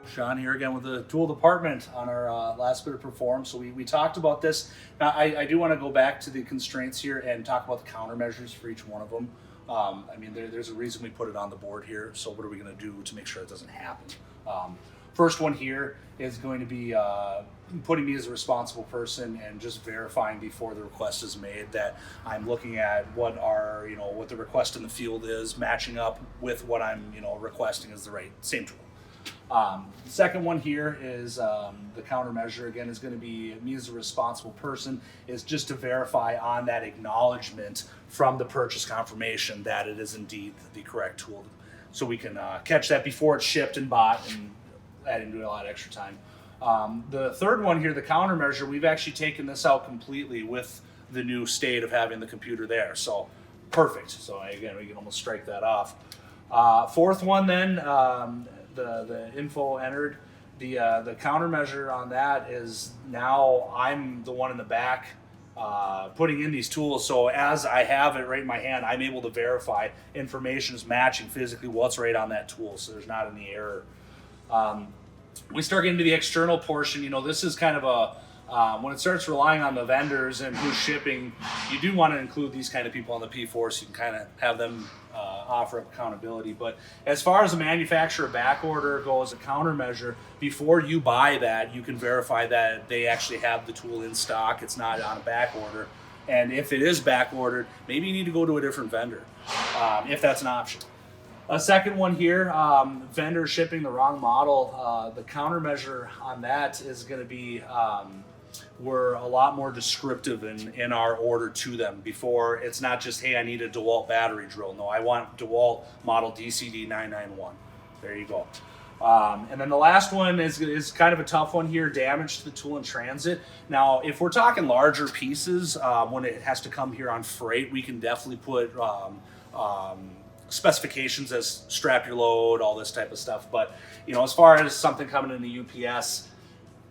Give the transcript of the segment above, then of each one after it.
Sean here again with the tool department on our last bit of perform. So we talked about this. Now I do want to go back to the constraints here and talk about the countermeasures for each one of them. I mean, there's a reason we put it on the board here. So what are we going to do to make sure it doesn't happen? First one here is going to be putting me as a responsible person and just verifying before the request is made that I'm looking at what the request in the field is, matching up with what I'm requesting is the right same tool. The second one here is the countermeasure. Again, is going to be me as a responsible person is just to verify on that acknowledgement from the purchase confirmation that it is indeed the correct tool, so we can catch that before it's shipped and bought and adding to a lot of extra time. The third one here, the countermeasure, we've actually taken this out completely with the new state of having the computer there. So perfect. So again, we can almost strike that off. Fourth one then, the info entered, the countermeasure on that is now I'm the one in the back putting in these tools. So as I have it right in my hand, I'm able to verify information is matching physically what's right on that tool, so there's not any error. We start getting to the external portion. This is kind of when it starts relying on the vendors and who's shipping, you do want to include these kind of people on the P4 so you can kind of have them offer up accountability. But as far as a manufacturer back order goes, a countermeasure, before you buy that, you can verify that they actually have the tool in stock. It's not on a back order. And if it is back ordered, maybe you need to go to a different vendor if that's an option. A second one here, vendor shipping the wrong model. The countermeasure on that is going to be we're a lot more descriptive in our order to them. Before, it's not just, hey, I need a DeWalt battery drill. No, I want DeWalt model DCD991. There you go. And then the last one is kind of a tough one here, damage to the tool in transit. Now, if we're talking larger pieces, when it has to come here on freight, we can definitely put specifications as strap your load, all this type of stuff. But as far as something coming in the UPS,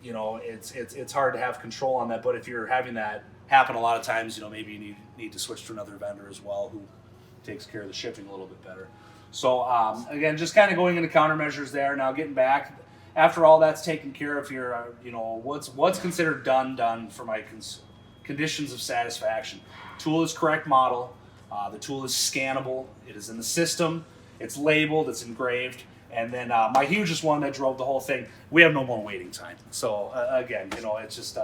it's hard to have control on that. But if you're having that happen a lot of times, maybe you need to switch to another vendor as well who takes care of the shipping a little bit better. So again, just kind of going into countermeasures there. Now getting back after all that's taken care of here, what's considered done for my conditions of satisfaction. Tool is correct model. The tool is scannable. It is in the system. It's labeled. It's engraved. And then my hugest one that drove the whole thing, we have no more waiting time. So again, it's just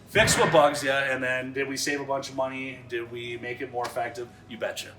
fix what bugs you, and then did we save a bunch of money? Did we make it more effective? You betcha.